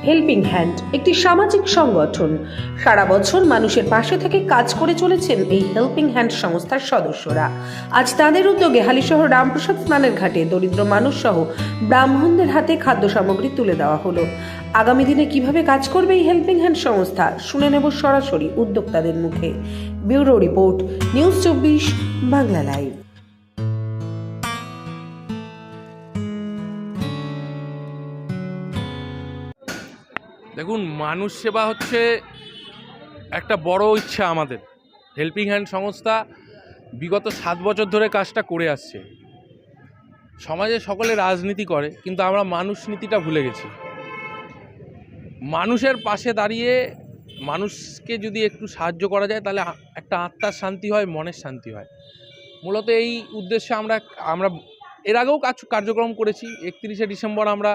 Helping hand একটি সামাজিক সংগঠন। সারা বছর মানুষের পাশে থেকে কাজ করে চলেছেন এই হেল্পিং হ্যান্ড সংস্থার সদস্যরা। আজ তাদের উদ্যোগে হালিশহর রামপ্রসাদ স্নানের ঘাটে দরিদ্র মানুষ সহ ব্রাহ্মণদের হাতে খাদ্য সামগ্রী তুলে দেওয়া হলো। আগামী দিনে কিভাবে কাজ করবে এই হেল্পিং হ্যান্ড সংস্থা শুনে নেব সরাসরি উদ্যোক্তাদের মুখে। Bureau report, news 24 Bangla live. দেখুন, মানুষ সেবা হচ্ছে একটা বড় ইচ্ছা আমাদের। হেল্পিং হ্যান্ড সংস্থা বিগত 7 বছর ধরে কাজটা করে আসছে। সমাজে সকলে রাজনীতি করে, কিন্তু আমরা মানুষ নীতিটা ভুলে গেছি। মানুষের পাশে দাঁড়িয়ে মানুষকে যদি একটু সাহায্য করা যায়, তাহলে একটা আত্মার শান্তি হয়, মনের শান্তি হয়। মূলত এই উদ্দেশ্যে আমরা এর আগেও কার্যক্রম করেছি। 31শে ডিসেম্বর আমরা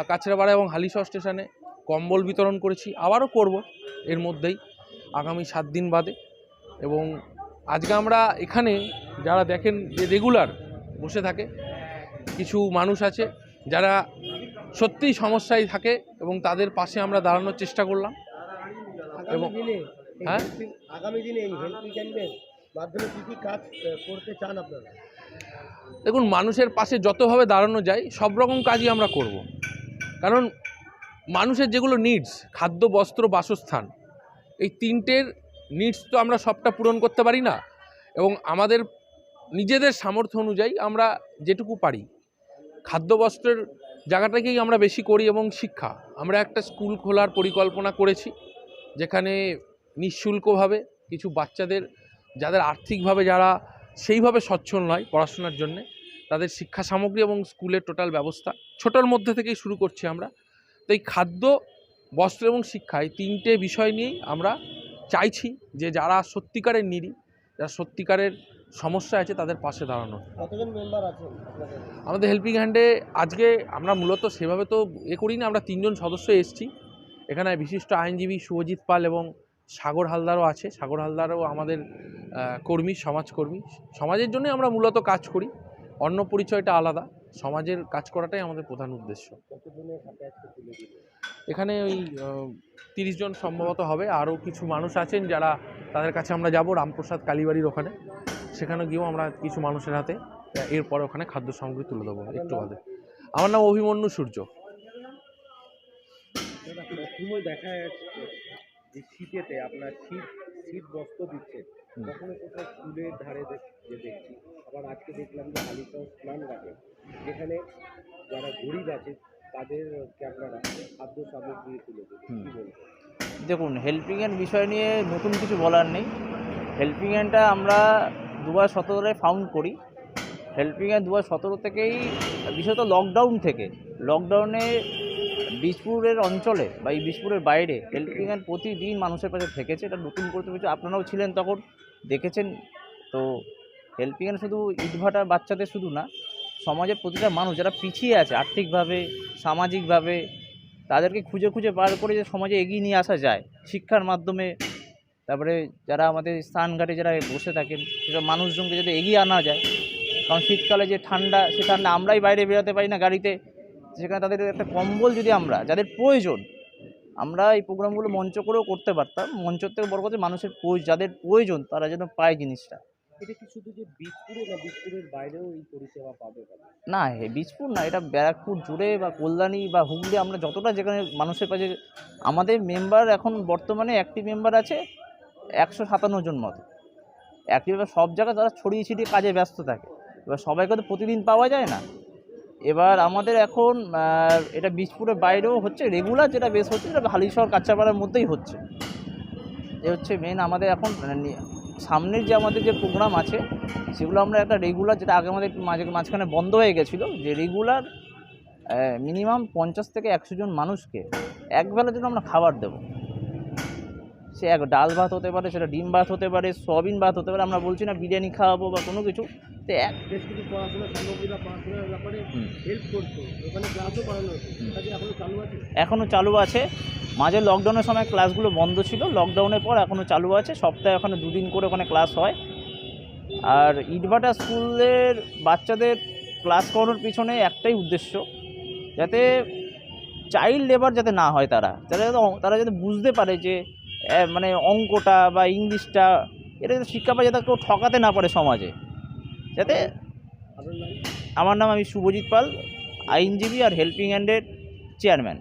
কাছড়াপাড়া এবং হালিশহর স্টেশনে কম্বল বিতরণ করেছি, আবারও করব এর মধ্যেই, আগামী 7 দিন বাদে। এবং আজকে আমরা এখানে যারা দেখেন যে রেগুলার বসে থাকে, কিছু মানুষ আছে যারা সত্যিই সমস্যায় থাকে এবং তাদের পাশে আমরা দাঁড়ানোর চেষ্টা করলাম। এবং হ্যাঁ, আগামী দিনে এই হেল্পিং হ্যান্ডের মাধ্যমে কী কী কাজ করতে চান আপনারা? দেখুন, মানুষের পাশে যতভাবে দাঁড়ানো যায় সব রকম কাজই আমরা করব। কারণ মানুষের যেগুলো নিডস, খাদ্য, বস্ত্র, বাসস্থান, এই তিনটের নিডস তো আমরা সবটা পূরণ করতে পারি না। এবং আমাদের নিজেদের সামর্থ্য অনুযায়ী আমরা যেটুকু পারি, খাদ্য বস্ত্রের জায়গাটাকেই আমরা বেশি করি। এবং শিক্ষা, আমরা একটা স্কুল খোলার পরিকল্পনা করেছি, যেখানে নিঃশুল্কভাবে কিছু বাচ্চাদের, যাদের আর্থিকভাবে যারা সেইভাবে সচ্ছল নয় পড়াশোনার জন্যে, তাদের শিক্ষা সামগ্রী এবং স্কুলের টোটাল ব্যবস্থা ছোটোর মধ্যে থেকেই শুরু করছি আমরা। তো এই খাদ্য, বস্ত্র এবং শিক্ষা, এই তিনটে বিষয় নিয়েই আমরা চাইছি যে যারা সত্যিকারের নিডি, যারা সত্যিকারের সমস্যা আছে, তাদের পাশে দাঁড়ানো। কতজন মেম্বার আছেন আমাদের হেল্পিং হ্যান্ডে আজকে আমরা মূলত সেভাবে তো করি না, আমরা 3 জন সদস্য এসেছি। এখানে বিশিষ্ট আইনজীবী শুভজিৎ পাল এবং সাগর হালদারও আছে। সাগর হালদারও আমাদের কর্মী, সমাজকর্মী। সমাজের জন্য আমরা মূলত কাজ করি, অন্য পরিচয়টা আলাদা। সমাজের কাজ করাটাই আমাদের প্রধান উদ্দেশ্য। এখানে ওই 30 জন সম্ভবত হবে। আরও কিছু মানুষ আছেন যারা, তাদের কাছে আমরা যাব রামপ্রসাদ কালীবাড়ির ওখানে, সেখানে গিয়েও আমরা কিছু মানুষের হাতে এরপরে ওখানে খাদ্য সামগ্রী তুলে দেবো একটু বাদে। আমার নাম অভিমন্যু সূর্য। সবসময় দেখা যাচ্ছে যে শীতেতে আপনার শীত বস্ত্র দিচ্ছে, কখনো কোথাও স্কুলের ধারে যে দেখছি, আবার আজকে দেখলাম যে হালিশহর স্নান ঘাটে, যেখানে যারা গরিব আছে তাদেরকে আপনারা খাদ্য সামগ্রী তুলে দেবেন, কী বলবেন? দেখুন, হেল্পিং হ্যান্ড বিষয় নিয়ে নতুন কিছু বলার নেই। হেল্পিং হ্যান্ডটা আমরা 2017 ফাউন্ড করি। হেল্পিং হ্যান্ড 2017 থেকেই, বিশেষত লকডাউনে বীজপুরের অঞ্চলে বা এই বীজপুরের বাইরে হেল্পিং হ্যান্ড প্রতিদিন মানুষের পাশে থেকেছে। এটা নতুন করতে পেরেছে, আপনারাও ছিলেন তখন, দেখেছেন। তো হেল্পিং হ্যান্ড শুধু ইটভাটার বাচ্চাদের শুধু না, সমাজের প্রতিটা মানুষ যারা পিছিয়ে আছে আর্থিকভাবে, সামাজিকভাবে, তাদেরকে খুঁজে খুঁজে বার করে যে সমাজে এগিয়ে নিয়ে আসা যায় শিক্ষার মাধ্যমে। তারপরে যারা আমাদের স্থানঘাটে যারা বসে থাকেন, সেসব মানুষজনকে যদি এগিয়ে আনা যায়। কারণ শীতকালে যে ঠান্ডা, সে ঠান্ডা আমরাই বাইরে বেরোতে পারি না গাড়িতে, সেখানে তাদের একটা কম্বল যদি আমরা, যাদের প্রয়োজন, আমরা এই প্রোগ্রামগুলো মঞ্চ করেও করতে পারতাম। মঞ্চের থেকে বড় কথা, মানুষের যাদের প্রয়োজন তারা যেন পায় জিনিসটা। এটা কি শুধু যে বীজপুরে না, বীজপুরের বাইরেও এই পরিষেবা পাবে? না, বীজপুর না, এটা ব্যারাকপুর জুড়ে বা কল্যাণী বা হুগলি, আমরা যতটা যেখানে মানুষের কাছে, আমাদের মেম্বার এখন বর্তমানে অ্যাক্টিভ মেম্বার আছে 157 জন মতো অ্যাক্টিভ। সব জায়গায় তারা ছড়িয়ে ছিটিয়ে কাজে ব্যস্ত থাকে, এবার সবাইকে তো প্রতিদিন পাওয়া যায় না। এবার আমাদের এখন এটা বীজপুরের বাইরেও হচ্ছে, রেগুলার যেটা বেশ হচ্ছে সেটা হালিশহর কাছড়াপাড়ার মধ্যেই হচ্ছে। এ হচ্ছে মেন আমাদের এখন সামনের যে আমাদের যে প্রোগ্রাম আছে, সেগুলো আমরা একটা রেগুলার, যেটা আগে আমাদের মাঝখানে বন্ধ হয়ে গেছিলো, যে রেগুলার মিনিমাম 50 থেকে 100 জন মানুষকে একবেলার জন্য আমরা খাবার দেবো। সে ডাল ভাত হতে পারে, সেটা ডিম ভাত হতে পারে, সয়াবিন ভাত হতে পারে। আমরা বলছি না বিরিয়ানি খাওয়াবো বা কোনো কিছু। তো বেশ কিছু পড়াশোনার সামগ্রী বা পড়াশোনার ব্যাপারে হেল্প করতো, ওখানে ক্লাসও করানো হতো, এখনও চালু আছে? এখনও চালু আছে। মাঝে লকডাউনের সময় ক্লাসগুলো বন্ধ ছিল, লকডাউনের পর এখনও চালু আছে। সপ্তাহে ওখানে 2 দিন করে ওখানে ক্লাস হয়। আর ইটভাটা স্কুলের বাচ্চাদের ক্লাস করানোর পিছনে একটাই উদ্দেশ্য, যাতে চাইল্ড লেবার যাতে না হয়, তারা যাতে বুঝতে পারে যে মানে অঙ্কটা বা ইংলিশটা এটা যাতে শিক্ষা পায়, যাতে কেউ ঠকাতে না পারে সমাজে, যাতে। আপনার নাম? আমার নাম, আমি শুভজিৎ পাল, আইনজীবী আর হেল্পিং হ্যান্ডের চেয়ারম্যান।